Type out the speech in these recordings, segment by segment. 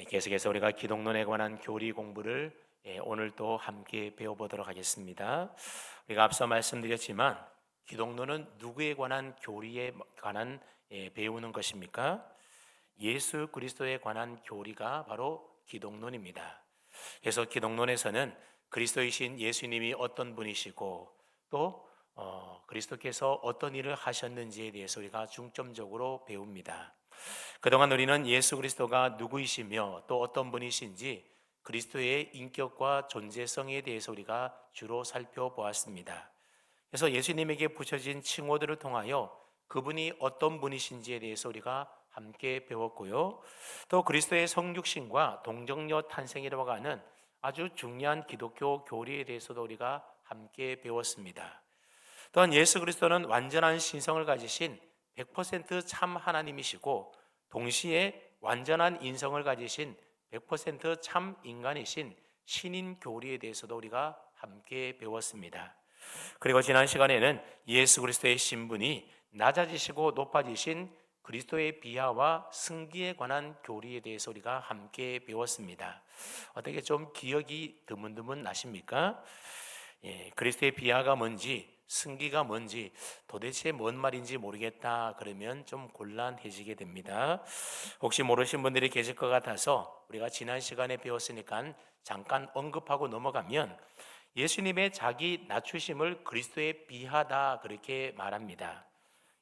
계속해서 우리가 기독론에 관한 교리 공부를 오늘 또 함께 배워보도록 하겠습니다. 우리가 앞서 말씀드렸지만 기독론은 누구에 관한 교리에 관한 배우는 것입니까? 예수 그리스도에 관한 교리가 바로 기독론입니다. 그래서 기독론에서는 그리스도이신 예수님이 어떤 분이시고 또 그리스도께서 어떤 일을 하셨는지에 대해서 우리가 중점적으로 배웁니다. 그동안 우리는 예수 그리스도가 누구이시며 또 어떤 분이신지 그리스도의 인격과 존재성에 대해서 우리가 주로 살펴보았습니다. 그래서 예수님에게 붙여진 칭호들을 통하여 그분이 어떤 분이신지에 대해서 우리가 함께 배웠고요. 또 그리스도의 성육신과 동정녀 탄생이라고 하는 아주 중요한 기독교 교리에 대해서도 우리가 함께 배웠습니다. 또한 예수 그리스도는 완전한 신성을 가지신 100%참 하나님이시고 동시에 완전한 인성을 가지신 100%참 인간이신 신인 교리에 대해서도 우리가 함께 배웠습니다. 그리고 지난 시간에는 예수 그리스도의 신분이 낮아지시고 높아지신 그리스도의 비하와 승기에 관한 교리에 대해서 우리가 함께 배웠습니다. 어떻게 좀 기억이 드문드문 나십니까? 그리스도의 비하가 뭔지 승기가 뭔지 도대체 뭔 말인지 모르겠다 그러면 좀 곤란해지게 됩니다. 혹시 모르신 분들이 계실 것 같아서 우리가 지난 시간에 배웠으니까 잠깐 언급하고 넘어가면 예수님의 자기 낮추심을 그리스도에 비하다 그렇게 말합니다.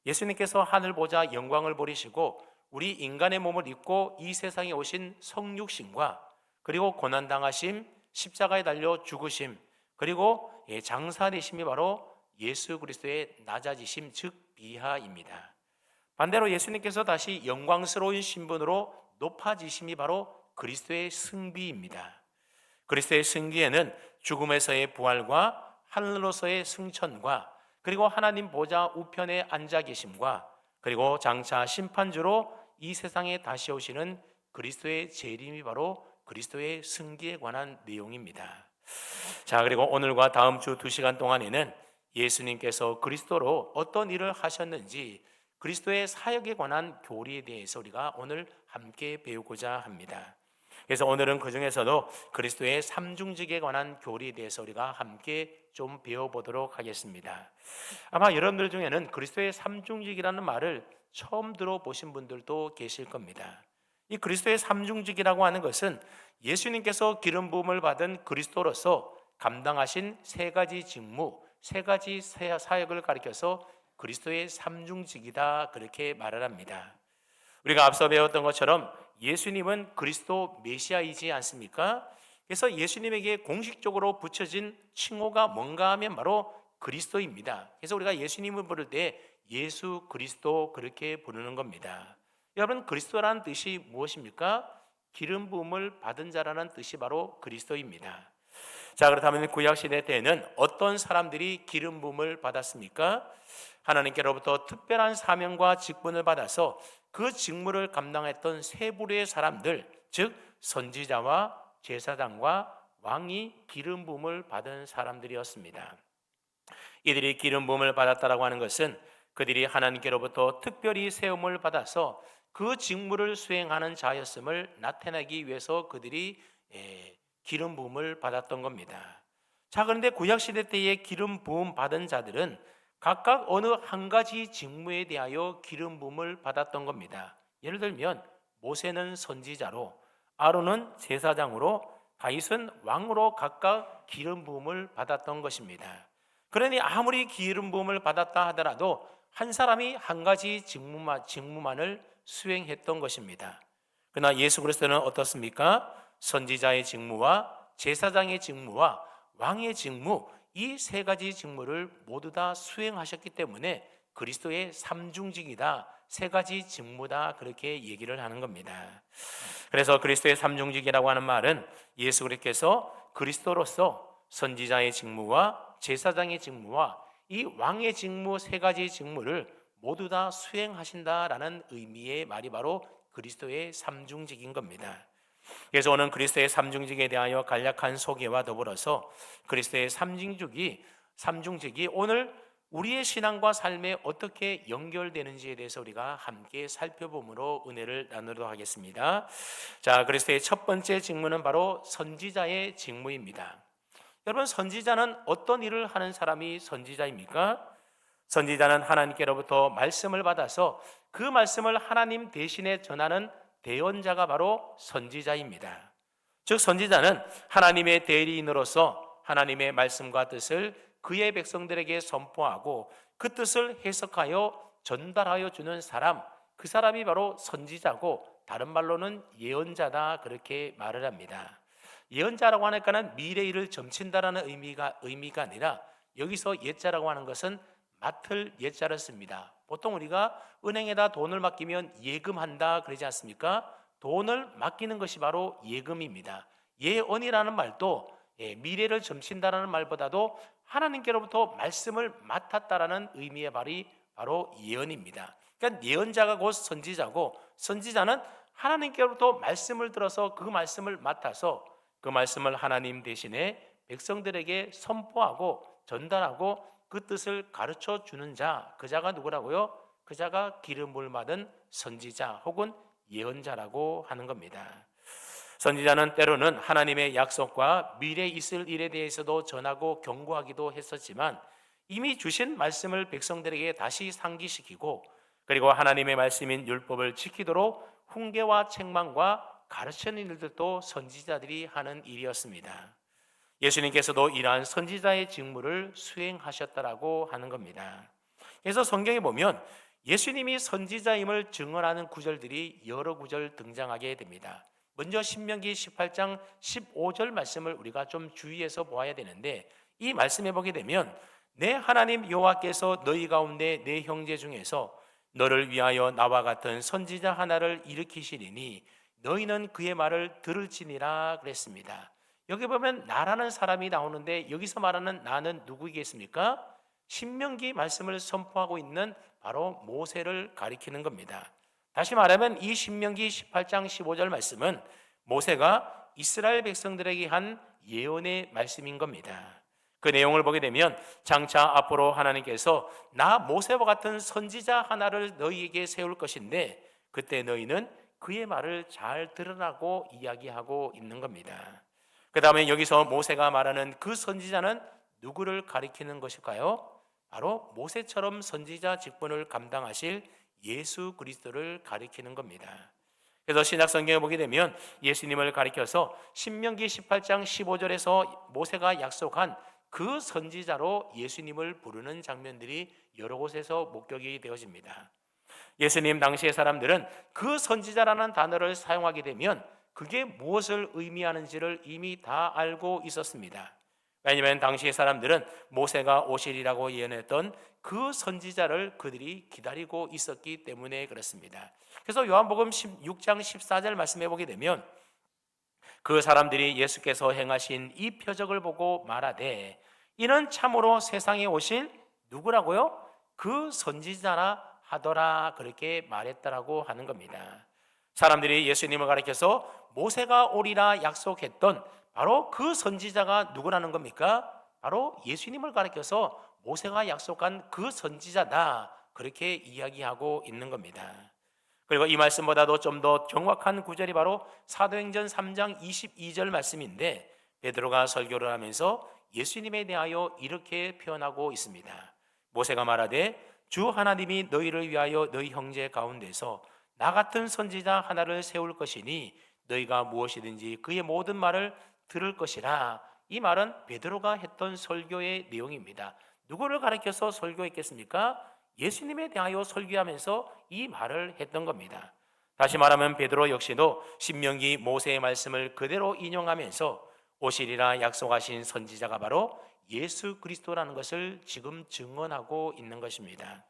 예수님께서 하늘 보자 영광을 버리시고 우리 인간의 몸을 입고 이 세상에 오신 성육신과 그리고 고난당하심, 십자가에 달려 죽으심, 그리고 장사되심이 바로 예수 그리스도의 낮아지심 즉 비하입니다. 반대로 예수님께서 다시 영광스러운 신분으로 높아지심이 바로 그리스도의 승비입니다. 그리스도의 승기에는 죽음에서의 부활과 하늘로서의 승천과 그리고 하나님 보좌 우편에 앉아 계심과 그리고 장차 심판주로 이 세상에 다시 오시는 그리스도의 재림이 바로 그리스도의 승기에 관한 내용입니다. 자, 그리고 오늘과 다음 주 2시간 동안에는 예수님께서 그리스도로 어떤 일을 하셨는지 그리스도의 사역에 관한 교리에 대해서 우리가 오늘 함께 배우고자 합니다. 그래서 오늘은 그 중에서도 그리스도의 삼중직에 관한 교리에 대해서 우리가 함께 좀 배워보도록 하겠습니다. 아마 여러분들 중에는 그리스도의 삼중직이라는 말을 처음 들어보신 분들도 계실 겁니다. 이 그리스도의 삼중직이라고 하는 것은 예수님께서 기름 부음을 받은 그리스도로서 감당하신 세 가지 직무, 세 가지 사역을 가리켜서 그리스도의 삼중직이다 그렇게 말을 합니다. 우리가 앞서 배웠던 것처럼 예수님은 그리스도 메시아이지 않습니까? 그래서 예수님에게 공식적으로 붙여진 칭호가 뭔가 하면 바로 그리스도입니다. 그래서 우리가 예수님을 부를 때 예수 그리스도 그렇게 부르는 겁니다. 여러분, 그리스도라는 뜻이 무엇입니까? 기름 부음을 받은 자라는 뜻이 바로 그리스도입니다. 자, 그렇다면 구약시대 때에는 어떤 사람들이 기름 부음을 받았습니까? 하나님께로부터 특별한 사명과 직분을 받아서 그 직무를 감당했던 세 부류의 사람들, 즉 선지자와 제사장과 왕이 기름 부음을 받은 사람들이었습니다. 이들이 기름 부음을 받았다라고 하는 것은 그들이 하나님께로부터 특별히 세움을 받아서 그 직무를 수행하는 자였음을 나타내기 위해서 그들이 기름 부음을 받았던 겁니다. 자, 그런데 구약 시대 때의 기름 부음 받은 자들은 각각 어느 한 가지 직무에 대하여 기름 부음을 받았던 겁니다. 예를 들면 모세는 선지자로, 아론은 제사장으로, 다윗은 왕으로 각각 기름 부음을 받았던 것입니다. 그러니 아무리 기름 부음을 받았다 하더라도 한 사람이 한 가지 직무만을 수행했던 것입니다. 그러나 예수 그리스도는 어떻습니까? 선지자의 직무와 제사장의 직무와 왕의 직무, 이 세 가지 직무를 모두 다 수행하셨기 때문에 그리스도의 삼중직이다, 세 가지 직무다 그렇게 얘기를 하는 겁니다. 그래서 그리스도의 삼중직이라고 하는 말은 예수 그리스도께서 그리스도로서 선지자의 직무와 제사장의 직무와 이 왕의 직무 세 가지 직무를 모두 다 수행하신다라는 의미의 말이 바로 그리스도의 삼중직인 겁니다. 그래서 오늘 그리스도의 삼중직에 대하여 간략한 소개와 더불어서 그리스도의 삼중직이 오늘 우리의 신앙과 삶에 어떻게 연결되는지에 대해서 우리가 함께 살펴봄으로 은혜를 나누도록 하겠습니다. 자, 그리스도의 첫 번째 직무는 바로 선지자의 직무입니다. 여러분, 선지자는 어떤 일을 하는 사람이 선지자입니까? 선지자는 하나님께로부터 말씀을 받아서 그 말씀을 하나님 대신에 전하는 대언자가 바로 선지자입니다. 즉, 선지자는 하나님의 대리인으로서 하나님의 말씀과 뜻을 그의 백성들에게 선포하고 그 뜻을 해석하여 전달하여 주는 사람, 그 사람이 바로 선지자고, 다른 말로는 예언자다, 그렇게 말을 합니다. 예언자라고 하니까는 미래 일을 점친다라는 의미가 아니라, 여기서 예자라고 하는 것은 맡을 예자를 씁니다. 보통 우리가 은행에다 돈을 맡기면 예금한다 그러지 않습니까? 돈을 맡기는 것이 바로 예금입니다. 예언이라는 말도 미래를 점친다라는 말보다도 하나님께로부터 말씀을 맡았다라는 의미의 말이 바로 예언입니다. 그러니까 예언자가 곧 선지자고, 선지자는 하나님께로부터 말씀을 들어서 그 말씀을 맡아서 그 말씀을 하나님 대신에 백성들에게 선포하고 전달하고 그 뜻을 가르쳐 주는 자, 그 자가 누구라고요? 그 자가 기름을 받은 선지자 혹은 예언자라고 하는 겁니다. 선지자는 때로는 하나님의 약속과 미래에 있을 일에 대해서도 전하고 경고하기도 했었지만, 이미 주신 말씀을 백성들에게 다시 상기시키고, 그리고 하나님의 말씀인 율법을 지키도록 훈계와 책망과 가르치는 일들도 선지자들이 하는 일이었습니다. 예수님께서도 이러한 선지자의 직무를 수행하셨다라고 하는 겁니다. 그래서 성경에 보면 예수님이 선지자임을 증언하는 구절들이 여러 구절 등장하게 됩니다. 먼저 신명기 18장 15절 말씀을 우리가 좀 주의해서 보아야 되는데, 이 말씀에 보게 되면 내 하나님 여호와께서 너희 가운데 내 형제 중에서 너를 위하여 나와 같은 선지자 하나를 일으키시리니 너희는 그의 말을 들을지니라 그랬습니다. 여기 보면 나라는 사람이 나오는데, 여기서 말하는 나는 누구이겠습니까? 신명기 말씀을 선포하고 있는 바로 모세를 가리키는 겁니다. 다시 말하면 이 신명기 18장 15절 말씀은 모세가 이스라엘 백성들에게 한 예언의 말씀인 겁니다. 그 내용을 보게 되면 장차 앞으로 하나님께서 나 모세와 같은 선지자 하나를 너희에게 세울 것인데 그때 너희는 그의 말을 잘 들으라고 이야기하고 있는 겁니다. 그 다음에 여기서 모세가 말하는 그 선지자는 누구를 가리키는 것일까요? 바로 모세처럼 선지자 직분을 감당하실 예수 그리스도를 가리키는 겁니다. 그래서 신약 성경에 보게 되면 예수님을 가리켜서 신명기 18장 15절에서 모세가 약속한 그 선지자로 예수님을 부르는 장면들이 여러 곳에서 목격이 되어집니다. 예수님 당시의 사람들은 그 선지자라는 단어를 사용하게 되면 그게 무엇을 의미하는지를 이미 다 알고 있었습니다. 왜냐하면 당시의 사람들은 모세가 오시리라고 예언했던 그 선지자를 그들이 기다리고 있었기 때문에 그렇습니다. 그래서 요한복음 16장 14절 말씀해 보게 되면 그 사람들이 예수께서 행하신 이 표적을 보고 말하되 이는 참으로 세상에 오실 누구라고요? 그 선지자라 하더라, 그렇게 말했다라고 하는 겁니다. 사람들이 예수님을 가리켜서 모세가 오리라 약속했던 바로 그 선지자가 누구라는 겁니까? 바로 예수님을 가리켜서 모세가 약속한 그 선지자다, 그렇게 이야기하고 있는 겁니다. 그리고 이 말씀보다도 좀 더 정확한 구절이 바로 사도행전 3장 22절 말씀인데, 베드로가 설교를 하면서 예수님에 대하여 이렇게 표현하고 있습니다. 모세가 말하되 주 하나님이 너희를 위하여 너희 형제 가운데서 나 같은 선지자 하나를 세울 것이니 너희가 무엇이든지 그의 모든 말을 들을 것이라. 이 말은 베드로가 했던 설교의 내용입니다. 누구를 가리켜서 설교했겠습니까? 예수님에 대하여 설교하면서 이 말을 했던 겁니다. 다시 말하면 베드로 역시도 신명기 모세의 말씀을 그대로 인용하면서 오시리라 약속하신 선지자가 바로 예수 그리스도라는 것을 지금 증언하고 있는 것입니다.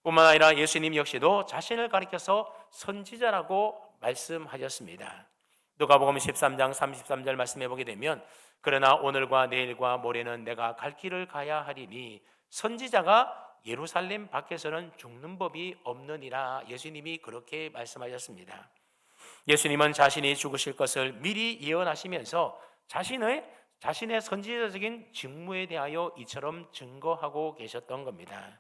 뿐만 아니라 예수님 역시도 자신을 가리켜서 선지자라고 말씀하셨습니다. 누가복음 13장 33절 말씀해 보게 되면 그러나 오늘과 내일과 모레는 내가 갈 길을 가야 하리니 선지자가 예루살렘 밖에서는 죽는 법이 없느니라. 예수님이 그렇게 말씀하셨습니다. 예수님은 자신이 죽으실 것을 미리 예언하시면서 자신의 자신의 선지자적인 직무에 대하여 이처럼 증거하고 계셨던 겁니다.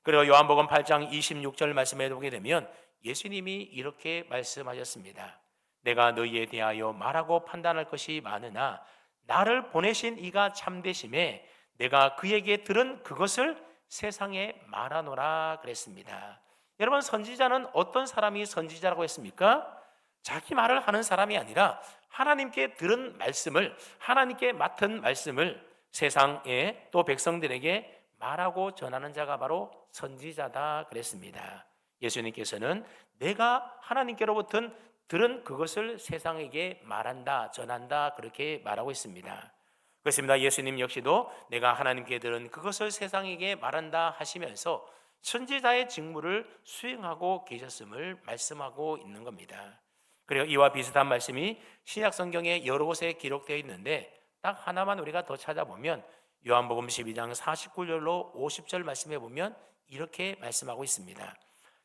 그리고 요한복음 8장 26절 말씀에 보게 되면 예수님이 이렇게 말씀하셨습니다. 내가 너희에 대하여 말하고 판단할 것이 많으나 나를 보내신 이가 참되심에 내가 그에게 들은 그것을 세상에 말하노라 그랬습니다. 여러분, 선지자는 어떤 사람이 선지자라고 했습니까? 자기 말을 하는 사람이 아니라 하나님께 들은 말씀을, 하나님께 맡은 말씀을 세상에 또 백성들에게 말하고 전하는 자가 바로 선지자다 그랬습니다. 예수님께서는 내가 하나님께로부터 들은 그것을 세상에게 말한다, 전한다 그렇게 말하고 있습니다. 그렇습니다. 예수님 역시도 내가 하나님께 들은 그것을 세상에게 말한다 하시면서 선지자의 직무를 수행하고 계셨음을 말씀하고 있는 겁니다. 그리고 이와 비슷한 말씀이 신약 성경에 여러 곳에 기록되어 있는데 딱 하나만 우리가 더 찾아보면 요한복음 12장 49절로 50절 말씀해 보면 이렇게 말씀하고 있습니다.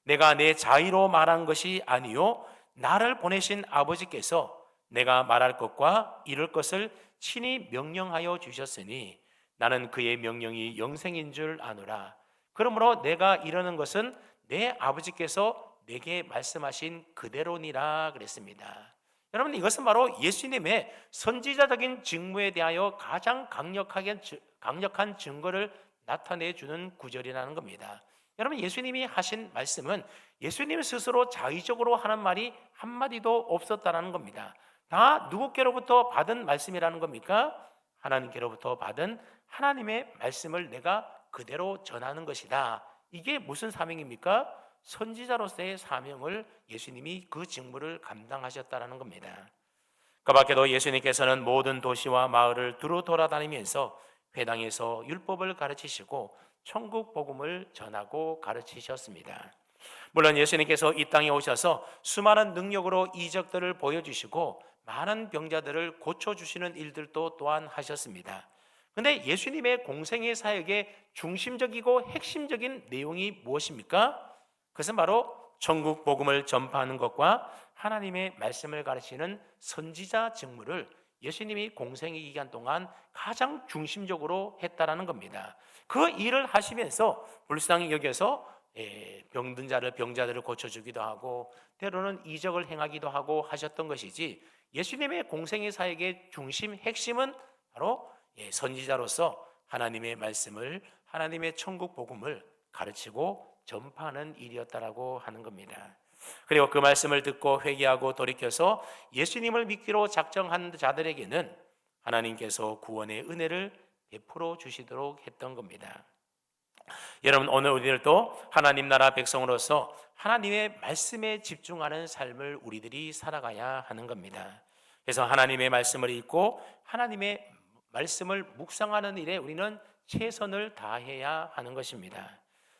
내가 내 자의로 말한 것이 아니요 나를 보내신 아버지께서 내가 말할 것과 이룰 것을 친히 명령하여 주셨으니 나는 그의 명령이 영생인 줄 아노라. 그러므로 내가 이르는 것은 내 아버지께서 내게 말씀하신 그대로니라 그랬습니다. 여러분, 이것은 바로 예수님의 선지자적인 직무에 대하여 가장 강력한 증거를 나타내 주는 구절이라는 겁니다. 여러분, 예수님이 하신 말씀은 예수님 스스로 자의적으로 하는 말이 한마디도 없었다는 겁니다. 다 누구께로부터 받은 말씀이라는 겁니까? 하나님께로부터 받은 하나님의 말씀을 내가 그대로 전하는 것이다. 이게 무슨 사명입니까? 선지자로서의 사명을 예수님이 그 직무를 감당하셨다는 겁니다. 그 밖에도 예수님께서는 모든 도시와 마을을 두루 돌아다니면서 회당에서 율법을 가르치시고 천국 복음을 전하고 가르치셨습니다. 물론 예수님께서 이 땅에 오셔서 수많은 능력으로 이적들을 보여주시고 많은 병자들을 고쳐주시는 일들도 또한 하셨습니다. 그런데 예수님의 공생의 사역의 중심적이고 핵심적인 내용이 무엇입니까? 그것은 바로 천국 복음을 전파하는 것과 하나님의 말씀을 가르치는 선지자 직무를 예수님이 공생의 기간 동안 가장 중심적으로 했다라는 겁니다. 그 일을 하시면서 불쌍히 여겨서 병든 병자들을 고쳐주기도 하고 때로는 이적을 행하기도 하고 하셨던 것이지, 예수님의 공생의 사역의 중심 핵심은 바로 선지자로서 하나님의 말씀을, 하나님의 천국 복음을 가르치고 전파하는 일이었다라고 하는 겁니다. 그리고 그 말씀을 듣고 회개하고 돌이켜서 예수님을 믿기로 작정한 자들에게는 하나님께서 구원의 은혜를 베풀어 주시도록 했던 겁니다. 여러분, 오늘 우리들도 하나님 나라 백성으로서 하나님의 말씀에 집중하는 삶을 우리들이 살아가야 하는 겁니다. 그래서 하나님의 말씀을 읽고 하나님의 말씀을 묵상하는 일에 우리는 최선을 다해야 하는 것입니다.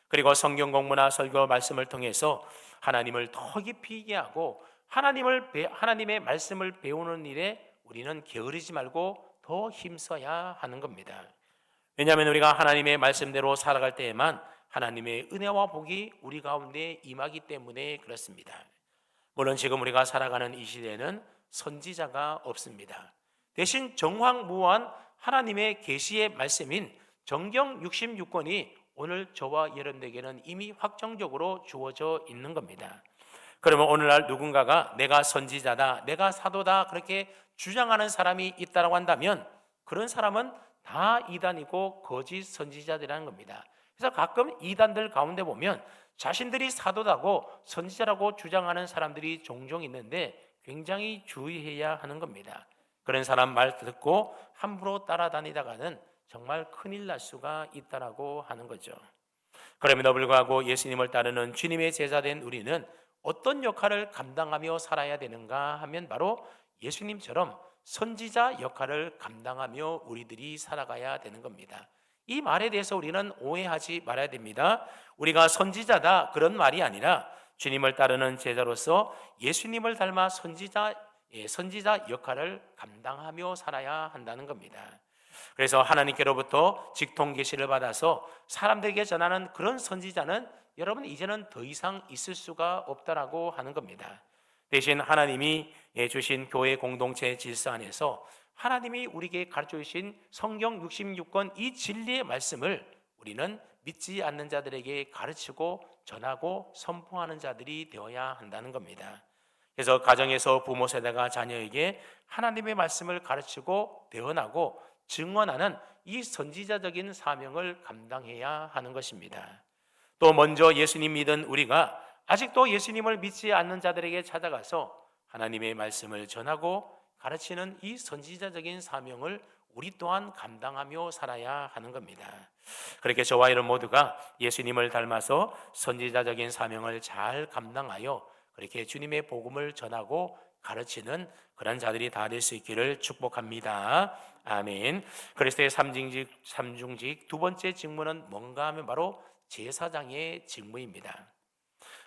그리고 성경 공부나 설교 말씀을 통해서 하나님을 더 깊이 이해하고 하나님의 말씀을 배우는 일에 우리는 게으르지 말고 더 힘써야 하는 겁니다. 왜냐하면 우리가 하나님의 말씀대로 살아갈 때에만 하나님의 은혜와 복이 우리 가운데 임하기 때문에 그렇습니다. 물론 지금 우리가 살아가는 이 시대에는 선지자가 없습니다. 대신 정황무한 하나님의 계시의 말씀인 정경 66권이 오늘 저와 여러분에게는 이미 확정적으로 주어져 있는 겁니다. 그러면 오늘날 누군가가 내가 선지자다, 내가 사도다 그렇게 주장하는 사람이 있다고 한다면 그런 사람은 다 이단이고 거짓 선지자들이라는 겁니다. 그래서 가끔 이단들 가운데 보면 자신들이 사도다고 선지자라고 주장하는 사람들이 종종 있는데 굉장히 주의해야 하는 겁니다. 그런 사람 말 듣고 함부로 따라다니다가는 정말 큰일 날 수가 있다라고 하는 거죠. 그럼에도 불구하고 예수님을 따르는 주님의 제자된 우리는 어떤 역할을 감당하며 살아야 되는가 하면 바로 예수님처럼 선지자 역할을 감당하며 우리들이 살아가야 되는 겁니다. 이 말에 대해서 우리는 오해하지 말아야 됩니다. 우리가 선지자다 그런 말이 아니라 주님을 따르는 제자로서 예수님을 닮아 선지자 역할을 감당하며 살아야 한다는 겁니다. 그래서 하나님께로부터 직통 계시를 받아서 사람들에게 전하는 그런 선지자는 여러분 이제는 더 이상 있을 수가 없다라고 하는 겁니다. 대신 하나님이 주신 교회 공동체 질서 안에서 하나님이 우리에게 가르쳐 주신 성경 66권 이 진리의 말씀을 우리는 믿지 않는 자들에게 가르치고 전하고 선포하는 자들이 되어야 한다는 겁니다. 그래서 가정에서 부모 세대가 자녀에게 하나님의 말씀을 가르치고 대언하고 증언하는 이 선지자적인 사명을 감당해야 하는 것입니다. 또 먼저 예수님 믿은 우리가 아직도 예수님을 믿지 않는 자들에게 찾아가서 하나님의 말씀을 전하고 가르치는 이 선지자적인 사명을 우리 또한 감당하며 살아야 하는 겁니다. 그렇게 저와 여러분 모두가 예수님을 닮아서 선지자적인 사명을 잘 감당하여 그렇게 주님의 복음을 전하고 가르치는 그런 자들이 다 될 수 있기를 축복합니다. 아멘. 그리스도의 삼중직 두 번째 직무는 뭔가 하면 바로 제사장의 직무입니다.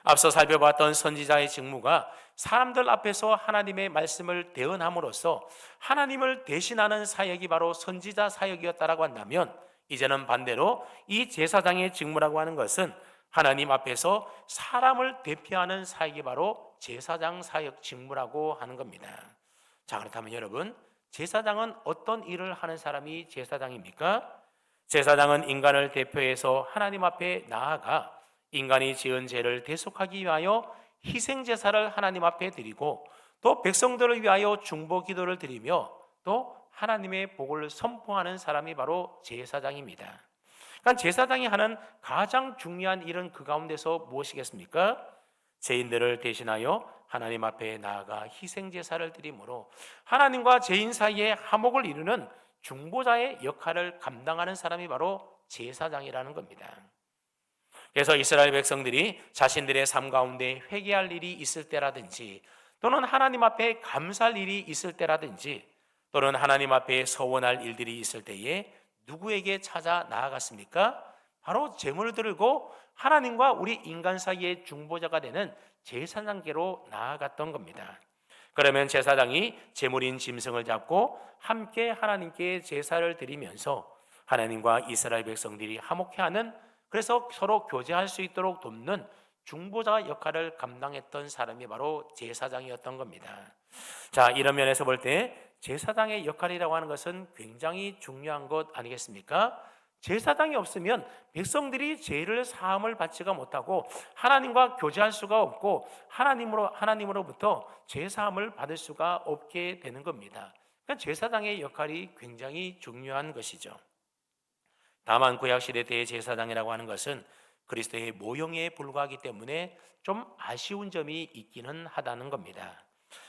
앞서 살펴봤던 선지자의 직무가 사람들 앞에서 하나님의 말씀을 대언함으로써 하나님을 대신하는 사역이 바로 선지자 사역이었다라고 한다면, 이제는 반대로 이 제사장의 직무라고 하는 것은 하나님 앞에서 사람을 대표하는 사역이 바로 제사장 사역 직무라고 하는 겁니다. 자, 그렇다면 여러분, 제사장은 어떤 일을 하는 사람이 제사장입니까? 제사장은 인간을 대표해서 하나님 앞에 나아가 인간이 지은 죄를 대속하기 위하여 희생 제사를 하나님 앞에 드리고, 또 백성들을 위하여 중보 기도를 드리며 또 하나님의 복을 선포하는 사람이 바로 제사장입니다. 그러니까 제사장이 하는 가장 중요한 일은 그 가운데서 무엇이겠습니까? 죄인들을 대신하여 하나님 앞에 나아가 희생 제사를 드림으로 하나님과 죄인 사이에 화목을 이루는 중보자의 역할을 감당하는 사람이 바로 제사장이라는 겁니다. 그래서 이스라엘 백성들이 자신들의 삶 가운데 회개할 일이 있을 때라든지, 또는 하나님 앞에 감사할 일이 있을 때라든지, 또는 하나님 앞에 서원할 일들이 있을 때에 누구에게 찾아 나아갔습니까? 바로 제물을 들고 하나님과 우리 인간 사이의 중보자가 되는 제사장께로 나아갔던 겁니다. 그러면 제사장이 제물인 짐승을 잡고 함께 하나님께 제사를 드리면서 하나님과 이스라엘 백성들이 화목해하는, 그래서 서로 교제할 수 있도록 돕는 중보자 역할을 감당했던 사람이 바로 제사장이었던 겁니다. 자, 이런 면에서 볼 때 제사장의 역할이라고 하는 것은 굉장히 중요한 것 아니겠습니까? 제사장이 없으면 백성들이 죄를 사함을 받지가 못하고 하나님과 교제할 수가 없고 하나님으로부터 죄 사함을 받을 수가 없게 되는 겁니다. 그러니까 제사장의 역할이 굉장히 중요한 것이죠. 다만 구약시대 대제사장이라고 하는 것은 그리스도의 모형에 불과하기 때문에 좀 아쉬운 점이 있기는 하다는 겁니다.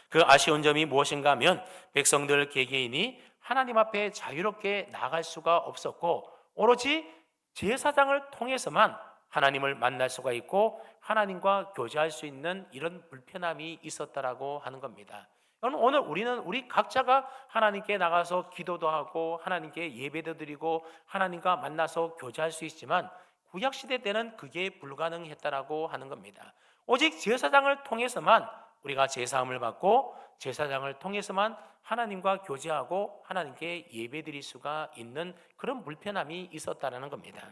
그 아쉬운 점이 무엇인가 하면 백성들 개개인이 하나님 앞에 자유롭게 나아갈 수가 없었고, 오로지 제사장을 통해서만 하나님을 만날 수가 있고 하나님과 교제할 수 있는 이런 불편함이 있었다라고 하는 겁니다. 오늘 우리 각자가 하나님께 나가서 기도도 하고 하나님께 예배도 드리고 하나님과 만나서 교제할 수 있지만, 구약 시대 때는 그게 불가능했다라고 하는 겁니다. 오직 제사장을 통해서만 우리가 제사함을 받고 제사장을 통해서만 하나님과 교제하고 하나님께 예배드릴 수가 있는 그런 불편함이 있었다라는 겁니다.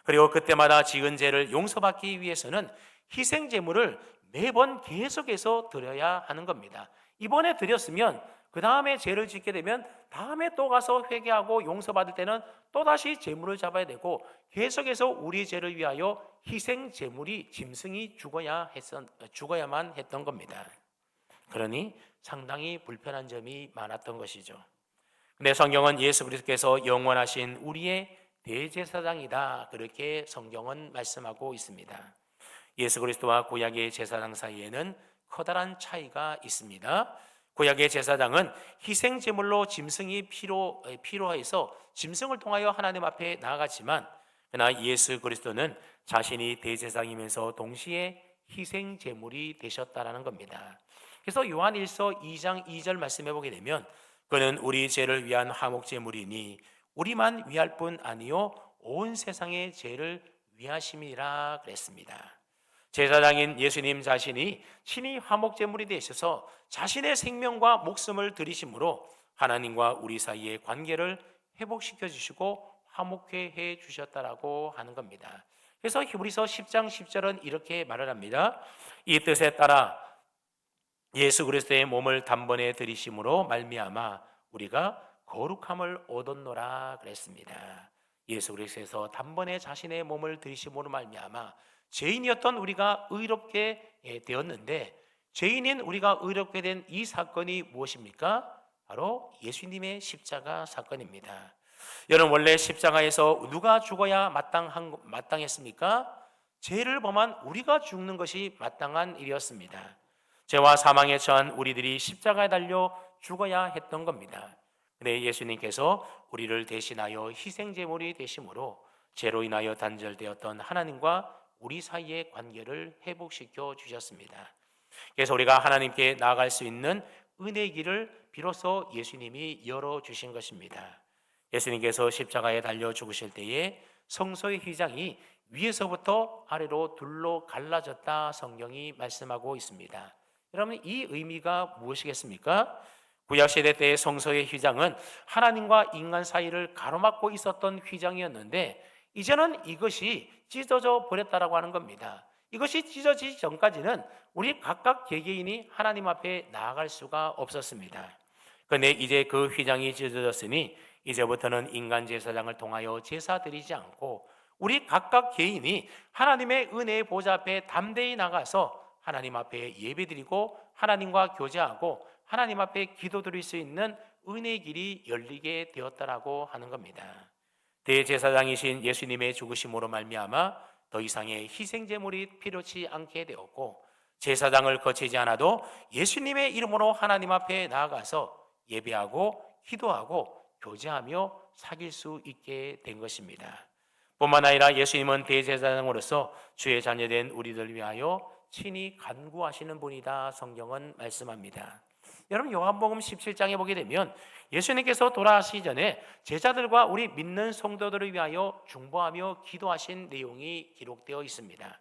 그리고 그때마다 지은 죄를 용서받기 위해서는 희생 제물을 매번 계속해서 드려야 하는 겁니다. 이번에 드렸으면 그 다음에 죄를 짓게 되면 다음에 또 가서 회개하고 용서받을 때는 또다시 제물을 잡아야 되고, 계속해서 우리 죄를 위하여 희생 제물이 짐승이 죽어야만 했던 겁니다. 그러니 상당히 불편한 점이 많았던 것이죠. 근데 성경은 예수 그리스도께서 영원하신 우리의 대제사장이다, 그렇게 성경은 말씀하고 있습니다. 예수 그리스도와 구약의 제사장 사이에는 커다란 차이가 있습니다. 구약의 제사장은 희생 제물로 짐승이 필요해서 짐승을 통하여 하나님 앞에 나아갔지만, 그러나 예수 그리스도는 자신이 대제사장이면서 동시에 희생 제물이 되셨다라는 겁니다. 그래서 요한 1서 2장 2절 말씀해 보게 되면, 그는 우리 죄를 위한 화목 제물이니 우리만 위할 뿐 아니요 온 세상의 죄를 위하심이라 그랬습니다. 제사장인 예수님 자신이 친히 화목 제물이 되셔서 자신의 생명과 목숨을 들이심으로 하나님과 우리 사이의 관계를 회복시켜 주시고 화목케 해 주셨다라고 하는 겁니다. 그래서 히브리서 10장 10절은 이렇게 말을 합니다. 이 뜻에 따라 예수 그리스도의 몸을 단번에 들이심으로 말미암아 우리가 거룩함을 얻었노라 그랬습니다. 예수 그리스도에서 단번에 자신의 몸을 들이심으로 말미암아 죄인이었던 우리가 의롭게 되었는데, 죄인인 우리가 의롭게 된 이 사건이 무엇입니까? 바로 예수님의 십자가 사건입니다. 여러분, 원래 십자가에서 누가 죽어야 마땅했습니까? 죄를 범한 우리가 죽는 것이 마땅한 일이었습니다. 죄와 사망에 처한 우리들이 십자가에 달려 죽어야 했던 겁니다. 근데 예수님께서 우리를 대신하여 희생제물이 되심으로 죄로 인하여 단절되었던 하나님과 우리 사이의 관계를 회복시켜 주셨습니다. 그래서 우리가 하나님께 나아갈 수 있는 은혜의 길을 비로소 예수님이 열어주신 것입니다. 예수님께서 십자가에 달려 죽으실 때에 성소의 휘장이 위에서부터 아래로 둘로 갈라졌다 성경이 말씀하고 있습니다. 여러분, 이 의미가 무엇이겠습니까? 구약시대 때의 성소의 휘장은 하나님과 인간 사이를 가로막고 있었던 휘장이었는데, 이제는 이것이 찢어져 버렸다라고 하는 겁니다. 이것이 찢어지기 전까지는 우리 각각 개개인이 하나님 앞에 나아갈 수가 없었습니다. 그런데 이제 그 휘장이 찢어졌으니 이제부터는 인간 제사장을 통하여 제사 드리지 않고 우리 각각 개인이 하나님의 은혜의 보좌 앞에 담대히 나가서 하나님 앞에 예배드리고 하나님과 교제하고 하나님 앞에 기도드릴 수 있는 은혜의 길이 열리게 되었다라고 하는 겁니다. 대제사장이신 예수님의 죽으심으로 말미암아 더 이상의 희생제물이 필요치 않게 되었고, 제사장을 거치지 않아도 예수님의 이름으로 하나님 앞에 나아가서 예배하고 기도하고 교제하며 사귈 수 있게 된 것입니다. 뿐만 아니라 예수님은 대제사장으로서 주의 자녀된 우리들 위하여 친히 간구하시는 분이다 성경은 말씀합니다. 여러분, 요한복음 17장에 보게 되면 예수님께서 돌아가시기 전에 제자들과 우리 믿는 성도들을 위하여 중보하며 기도하신 내용이 기록되어 있습니다.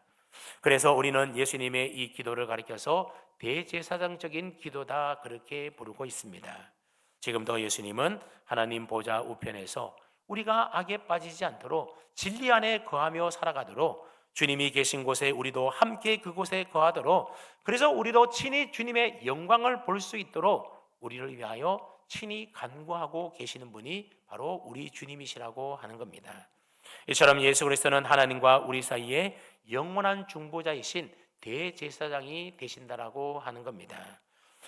그래서 우리는 예수님의 이 기도를 가리켜서 대제사장적인 기도다 그렇게 부르고 있습니다. 지금도 예수님은 하나님 보좌 우편에서 우리가 악에 빠지지 않도록 진리 안에 거하며 살아가도록, 주님이 계신 곳에 우리도 함께 그곳에 거하도록, 그래서 우리도 친히 주님의 영광을 볼 수 있도록 우리를 위하여 친히 간구하고 계시는 분이 바로 우리 주님이시라고 하는 겁니다. 이처럼 예수 그리스도는 하나님과 우리 사이에 영원한 중보자이신 대제사장이 되신다라고 하는 겁니다.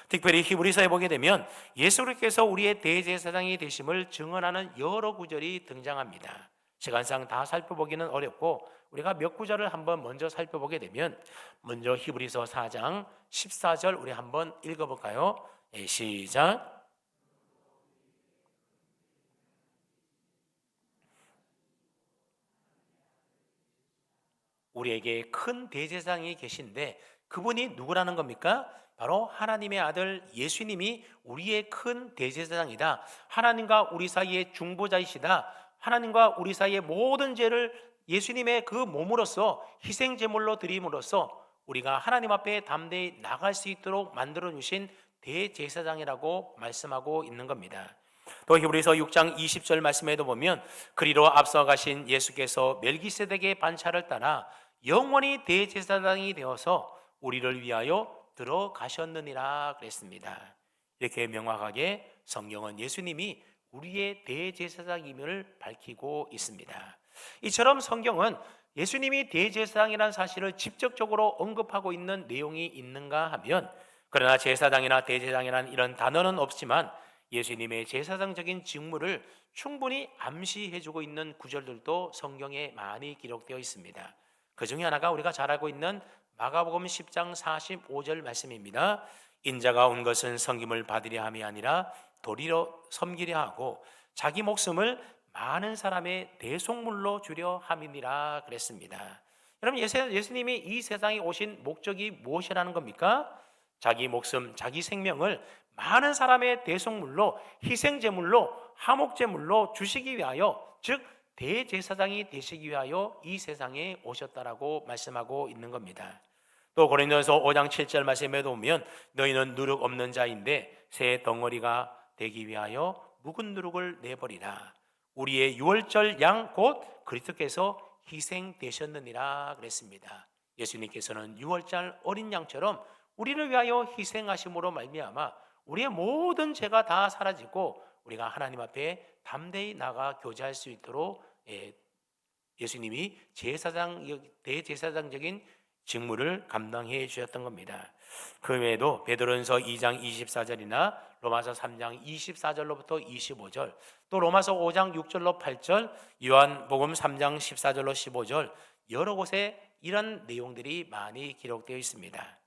특별히 히브리서에 보게 되면 예수 그리스도께서 우리의 대제사장이 되심을 증언하는 여러 구절이 등장합니다. 시간상 다 살펴보기는 어렵고 우리가 몇 구절을 한번 먼저 살펴보게 되면, 먼저 히브리서 4장 14절 우리 한번 읽어볼까요? 시작. 우리에게 큰 대제사장이 계신데 그분이 누구라는 겁니까? 바로 하나님의 아들 예수님이 우리의 큰 대제사장이다. 하나님과 우리 사이의 중보자이시다. 하나님과 우리 사이의 모든 죄를 예수님의 그 몸으로써 희생제물로 드림으로써 우리가 하나님 앞에 담대히 나갈 수 있도록 만들어 주신 대제사장이라고 말씀하고 있는 겁니다. 또 히브리서 6장 20절 말씀에도 보면, 그리로 앞서 가신 예수께서 멜기세덱의 반차를 따라 영원히 대제사장이 되어서 우리를 위하여 들어가셨느니라 그랬습니다. 이렇게 명확하게 성경은 예수님이 우리의 대제사장임을 밝히고 있습니다. 이처럼 성경은 예수님이 대제사장이라는 사실을 직접적으로 언급하고 있는 내용이 있는가 하면, 그러나 제사장이나 대제사장이라는 이런 단어는 없지만 예수님의 제사장적인 직무를 충분히 암시해주고 있는 구절들도 성경에 많이 기록되어 있습니다. 그 중에 하나가 우리가 잘 알고 있는 마가복음 10장 45절 말씀입니다. 인자가 온 것은 섬김을 받으려 함이 아니라 도리어 섬기려 하고 자기 목숨을 많은 사람의 대속물로 주려 함이니라 그랬습니다. 여러분, 예수님이 이 세상에 오신 목적이 무엇이라는 겁니까? 자기 목숨, 자기 생명을 많은 사람의 대속물로, 희생제물로, 화목제물로 주시기 위하여, 즉 대제사장이 되시기 위하여 이 세상에 오셨다라고 말씀하고 있는 겁니다. 또 고린도전서 5장 7절 말씀에도 보면, 너희는 누룩 없는 자인데 새 덩어리가 되기 위하여 묵은 누룩을 내버리라. 우리의 유월절 양 곧 그리스도께서 희생되셨느니라 그랬습니다. 예수님께서는 유월절 어린 양처럼 우리를 위하여 희생하심으로 말미암아 우리의 모든 죄가 다 사라지고 우리가 하나님 앞에 담대히 나가 교제할 수 있도록 예수님이 대제사장적인 직무를 감당해 주셨던 겁니다. 그 외에도 베드로전서 2장 24절이나 로마서 3장 24절로부터 25절, 또 로마서 5장 6절로 8절, 요한복음 3장 14절로 15절, 여러 곳에 이런 내용들이 많이 기록되어 있습니다.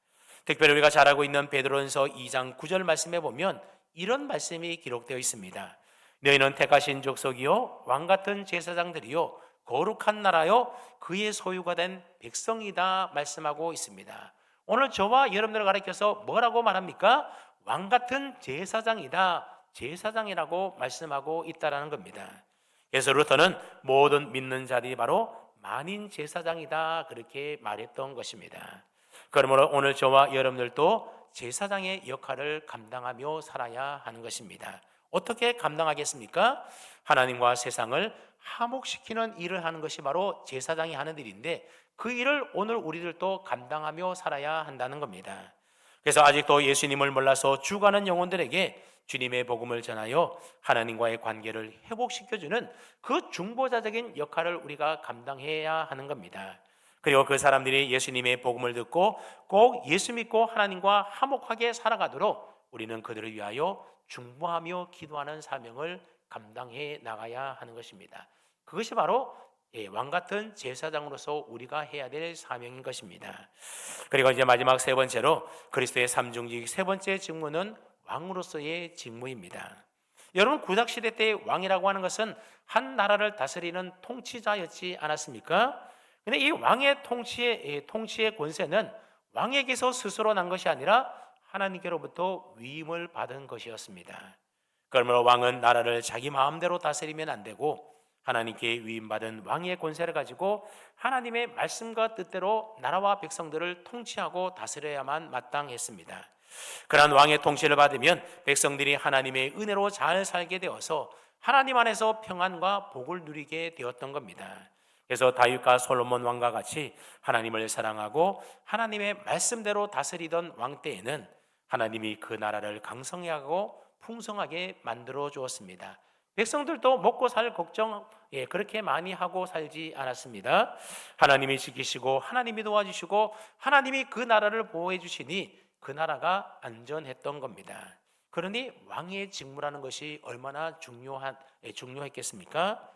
특별히 우리가 잘 알고 있는 베드로전서 2장 9절 말씀에 보면 이런 말씀이 기록되어 있습니다. 너희는 택하신 족속이요 왕 같은 제사장들이요 거룩한 나라요 그의 소유가 된 백성이다 말씀하고 있습니다. 오늘 저와 여러분들을 가리켜서 뭐라고 말합니까? 왕 같은 제사장이다, 제사장이라고 말씀하고 있다라는 겁니다. 그래서 루터는 모든 믿는 자들이 바로 만인 제사장이다 그렇게 말했던 것입니다. 그러므로 오늘 저와 여러분들도 제사장의 역할을 감당하며 살아야 하는 것입니다. 어떻게 감당하겠습니까? 하나님과 세상을 화목시키는 일을 하는 것이 바로 제사장이 하는 일인데 그 일을 오늘 우리들도 감당하며 살아야 한다는 겁니다. 그래서 아직도 예수님을 몰라서 죽어가는 영혼들에게 주님의 복음을 전하여 하나님과의 관계를 회복시켜주는 그 중보자적인 역할을 우리가 감당해야 하는 겁니다. 그리고 그 사람들이 예수님의 복음을 듣고 꼭 예수 믿고 하나님과 화목하게 살아가도록 우리는 그들을 위하여 중보하며 기도하는 사명을 감당해 나가야 하는 것입니다. 그것이 바로 왕 같은 제사장으로서 우리가 해야 될 사명인 것입니다. 그리고 이제 마지막 세 번째로 그리스도의 삼중직 세 번째 직무는 왕으로서의 직무입니다. 여러분 구약시대 때의 왕이라고 하는 것은 한 나라를 다스리는 통치자였지 않았습니까? 근데 이 왕의 통치의 권세는 왕에게서 스스로 난 것이 아니라 하나님께로부터 위임을 받은 것이었습니다. 그러므로 왕은 나라를 자기 마음대로 다스리면 안 되고 하나님께 위임받은 왕의 권세를 가지고 하나님의 말씀과 뜻대로 나라와 백성들을 통치하고 다스려야만 마땅했습니다. 그러한 왕의 통치를 받으면 백성들이 하나님의 은혜로 잘 살게 되어서 하나님 안에서 평안과 복을 누리게 되었던 겁니다. 그래서 다윗과 솔로몬 왕과 같이 하나님을 사랑하고 하나님의 말씀대로 다스리던 왕 때에는 하나님이 그 나라를 강성하고 풍성하게 만들어 주었습니다. 백성들도 먹고 살 걱정 그렇게 많이 하고 살지 않았습니다. 하나님이 지키시고 하나님이 도와주시고 하나님이 그 나라를 보호해 주시니 그 나라가 안전했던 겁니다. 그러니 왕의 직무라는 것이 얼마나 중요했겠습니까?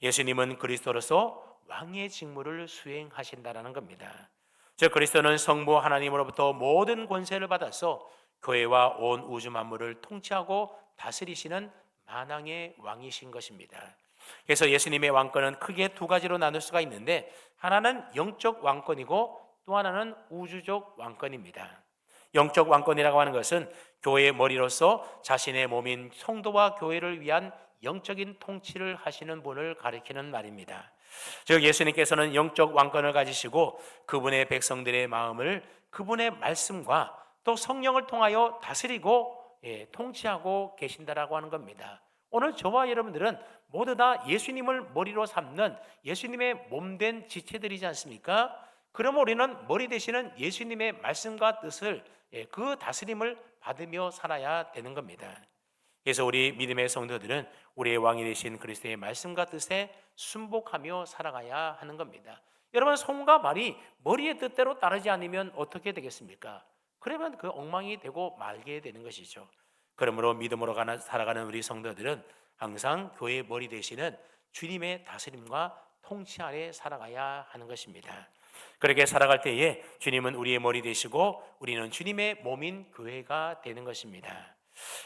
예수님은 그리스도로서 왕의 직무를 수행하신다라는 겁니다. 즉 그리스도는 성부 하나님으로부터 모든 권세를 받아서 교회와 온 우주 만물을 통치하고 다스리시는 만왕의 왕이신 것입니다. 그래서 예수님의 왕권은 크게 두 가지로 나눌 수가 있는데 하나는 영적 왕권이고 또 하나는 우주적 왕권입니다. 영적 왕권이라고 하는 것은 교회의 머리로서 자신의 몸인 성도와 교회를 위한 영적인 통치를 하시는 분을 가리키는 말입니다. 즉 예수님께서는 영적 왕권을 가지시고 그분의 백성들의 마음을 그분의 말씀과 또 성령을 통하여 다스리고 통치하고 계신다라고 하는 겁니다. 오늘 저와 여러분들은 모두 다 예수님을 머리로 삼는 예수님의 몸된 지체들이지 않습니까? 그러면 우리는 머리 되시는 예수님의 말씀과 뜻을 그 다스림을 받으며 살아야 되는 겁니다. 그래서 우리 믿음의 성도들은 우리의 왕이 되신 그리스도의 말씀과 뜻에 순복하며 살아가야 하는 겁니다. 여러분 손과 발이 머리의 뜻대로 따르지 않으면 어떻게 되겠습니까? 그러면 그 엉망이 되고 말게 되는 것이죠. 그러므로 믿음으로 살아가는 우리 성도들은 항상 교회의 머리 되시는 주님의 다스림과 통치 아래 살아가야 하는 것입니다. 그렇게 살아갈 때에 주님은 우리의 머리 되시고 우리는 주님의 몸인 교회가 되는 것입니다.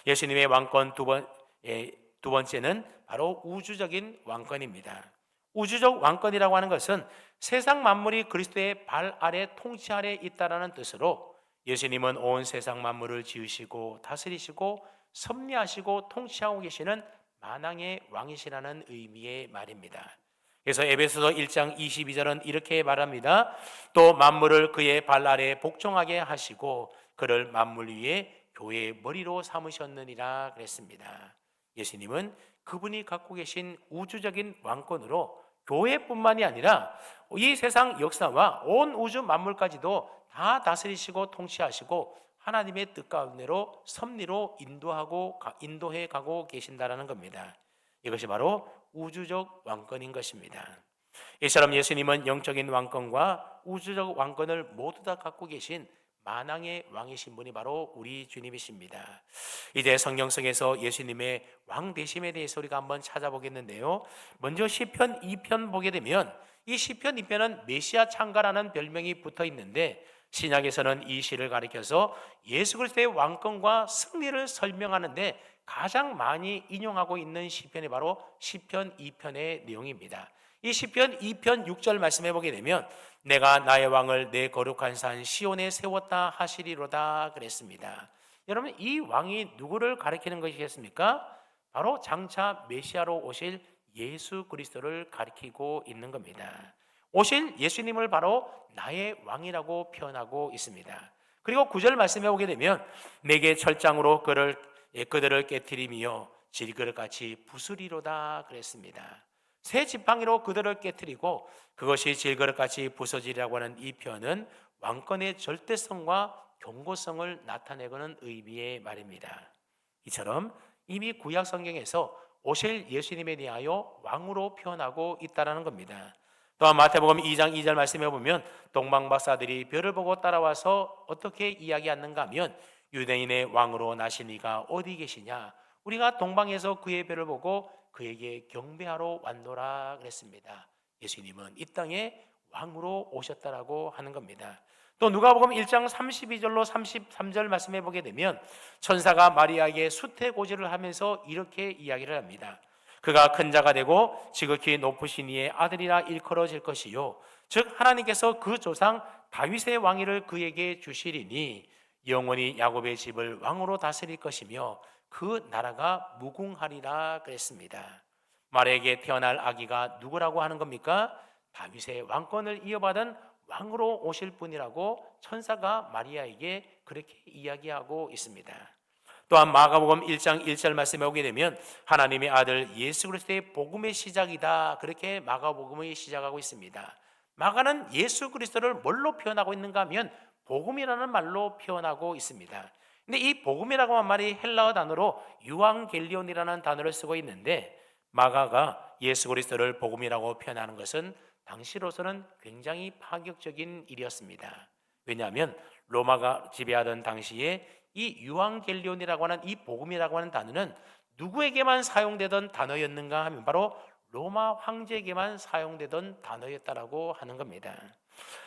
예수님의 왕권 두 번째는 바로 우주적인 왕권입니다. 우주적 왕권이라고 하는 것은 세상 만물이 그리스도의 발 아래 통치 아래 있다라는 뜻으로 예수님은 온 세상 만물을 지으시고 다스리시고 섭리하시고 통치하고 계시는 만왕의 왕이시라는 의미의 말입니다. 그래서 에베소서 1장 22절은 이렇게 말합니다. 또 만물을 그의 발 아래 복종하게 하시고 그를 만물 위에 교회의 머리로 삼으셨느니라 그랬습니다. 예수님은 그분이 갖고 계신 우주적인 왕권으로 교회뿐만이 아니라 이 세상 역사와 온 우주 만물까지도 다 다스리시고 통치하시고 하나님의 뜻 가운데로 섭리로 인도해 가고 계신다라는 겁니다. 이것이 바로 우주적 왕권인 것입니다. 이처럼 예수님은 영적인 왕권과 우주적 왕권을 모두 다 갖고 계신 만왕의 왕이신 분이 바로 우리 주님이십니다. 이제 성경 속에서 예수님의 왕 되심에 대해서 우리가 한번 찾아보겠는데요. 먼저 시편 2편 보게 되면 이 시편 2편은 메시아 창가라는 별명이 붙어 있는데 신약에서는 이 시를 가리켜서 예수 그리스도의 왕권과 승리를 설명하는데 가장 많이 인용하고 있는 시편이 바로 시편 2편의 내용입니다. 이 시편 2편 6절 말씀해 보게 되면 내가 나의 왕을 내 거룩한 산 시온에 세웠다 하시리로다 그랬습니다. 여러분, 이 왕이 누구를 가리키는 것이겠습니까? 바로 장차 메시아로 오실 예수 그리스도를 가리키고 있는 겁니다. 오실 예수님을 바로 나의 왕이라고 표현하고 있습니다. 그리고 9절 말씀해 보게 되면 내게 철장으로 그들을 깨트리며 질그릇같이 부수리로다 그랬습니다. 새 지팡이로 그들을 깨트리고 그것이 질그릇같이 부서지라고 하는 이 표현은 왕권의 절대성과 경고성을 나타내고는 의미의 말입니다. 이처럼 이미 구약 성경에서 오실 예수님에 대하여 왕으로 표현하고 있다는 겁니다. 또한 마태복음 2장 2절 말씀해 보면 동방박사들이 별을 보고 따라와서 어떻게 이야기하는가 하면 유대인의 왕으로 나신 이가 어디 계시냐, 우리가 동방에서 그의 별을 보고 그에게 경배하러 왔노라 그랬습니다. 예수님은 이 땅에 왕으로 오셨다라고 하는 겁니다. 또 누가복음 1장 32절로 33절 말씀해 보게 되면 천사가 마리아에게 수태고지를 하면서 이렇게 이야기를 합니다. 그가 큰 자가 되고 지극히 높으신 이의 아들이라 일컬어질 것이요 즉 하나님께서 그 조상 다윗의 왕위를 그에게 주시리니 영원히 야곱의 집을 왕으로 다스릴 것이며 그 나라가 무궁하리라 그랬습니다. 마리아에게 태어날 아기가 누구라고 하는 겁니까? 다윗의 왕권을 이어받은 왕으로 오실 분이라고 천사가 마리아에게 그렇게 이야기하고 있습니다. 또한 마가복음 1장 1절 말씀에 오게 되면 하나님의 아들 예수 그리스도의 복음의 시작이다 그렇게 마가복음이 시작하고 있습니다. 마가는 예수 그리스도를 뭘로 표현하고 있는가 하면 복음이라는 말로 표현하고 있습니다. 근데 이 복음이라고 한 말이 헬라어 단어로 유앙겔리온이라는 단어를 쓰고 있는데 마가가 예수 그리스도를 복음이라고 표현하는 것은 당시로서는 굉장히 파격적인 일이었습니다. 왜냐하면 로마가 지배하던 당시에 이 유앙겔리온이라고 하는 이 복음이라고 하는 단어는 누구에게만 사용되던 단어였는가 하면 바로 로마 황제에게만 사용되던 단어였다라고 하는 겁니다.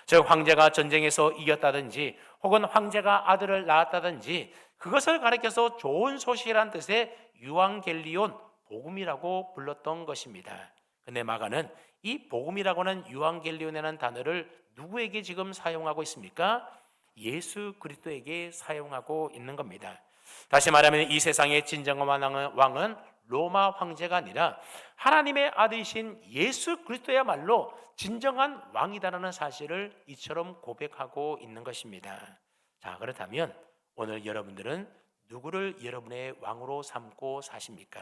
즉 황제가 전쟁에서 이겼다든지 혹은 황제가 아들을 낳았다든지 그것을 가리켜서 좋은 소식이란 뜻의 유앙겔리온 복음이라고 불렀던 것입니다. 근데 마가는 이 복음이라고 하는 유앙겔리온이라는 단어를 누구에게 지금 사용하고 있습니까? 예수 그리스도에게 사용하고 있는 겁니다. 다시 말하면 이 세상의 진정한 왕은 로마 황제가 아니라 하나님의 아들이신 예수 그리스도야말로 진정한 왕이다라는 사실을 이처럼 고백하고 있는 것입니다. 자, 그렇다면 오늘 여러분들은 누구를 여러분의 왕으로 삼고 사십니까?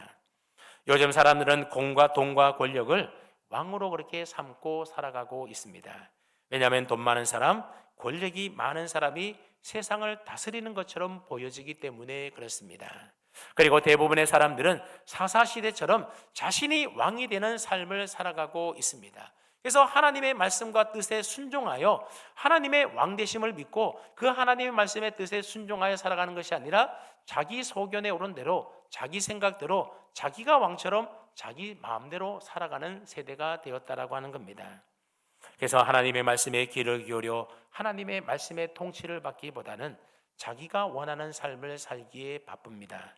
요즘 사람들은 공과 돈과 권력을 왕으로 그렇게 삼고 살아가고 있습니다. 왜냐하면 돈 많은 사람, 권력이 많은 사람이 세상을 다스리는 것처럼 보여지기 때문에 그렇습니다. 그리고 대부분의 사람들은 사사시대처럼 자신이 왕이 되는 삶을 살아가고 있습니다. 그래서 하나님의 말씀과 뜻에 순종하여 하나님의 왕되심을 믿고 그 하나님의 말씀의 뜻에 순종하여 살아가는 것이 아니라 자기 소견에 오른 대로 자기 생각대로 자기가 왕처럼 자기 마음대로 살아가는 세대가 되었다라고 하는 겁니다. 그래서 하나님의 말씀에 귀를 기울여 하나님의 말씀의 통치를 받기보다는 자기가 원하는 삶을 살기에 바쁩니다.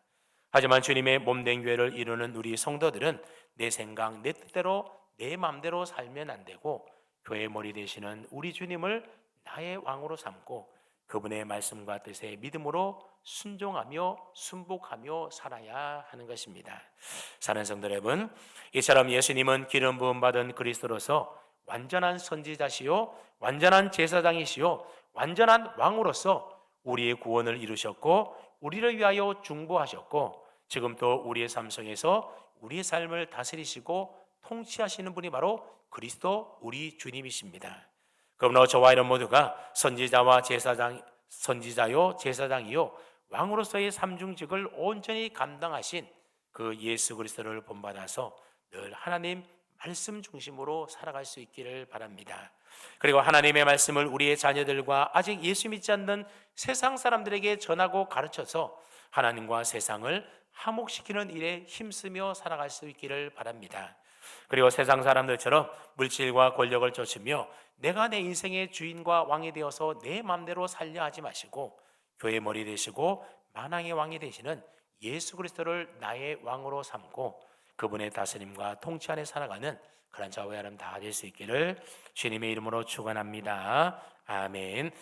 하지만 주님의 몸된 교회를 이루는 우리 성도들은 내 생각, 내 뜻대로 내 마음대로 살면 안 되고 교회의 머리 되시는 우리 주님을 나의 왕으로 삼고 그분의 말씀과 뜻에 믿음으로 순종하며 순복하며 살아야 하는 것입니다. 사랑하는 성도 여러분, 이처럼 예수님은 기름 부음 받은 그리스도로서 완전한 선지자시요 완전한 제사장이시요 완전한 왕으로서 우리의 구원을 이루셨고 우리를 위하여 중보하셨고 지금 또 우리의 삶 속에서 우리의 삶을 다스리시고 통치하시는 분이 바로 그리스도 우리 주님이십니다. 그러므로 저와 이런 모두가 선지자요 제사장이요 왕으로서의 삼중직을 온전히 감당하신 그 예수 그리스도를 본받아서 늘 하나님 말씀 중심으로 살아갈 수 있기를 바랍니다. 그리고 하나님의 말씀을 우리의 자녀들과 아직 예수 믿지 않는 세상 사람들에게 전하고 가르쳐서 하나님과 세상을 화목시키는 일에 힘쓰며 살아갈 수 있기를 바랍니다. 그리고 세상 사람들처럼 물질과 권력을 쫓으며 내가 내 인생의 주인과 왕이 되어서 내 마음대로 살려 하지 마시고 교회 머리 되시고 만왕의 왕이 되시는 예수 그리스도를 나의 왕으로 삼고 그분의 다스림과 통치 안에 살아가는 그런 저와 여러분 다 될 수 있기를 주님의 이름으로 축원합니다. 아멘.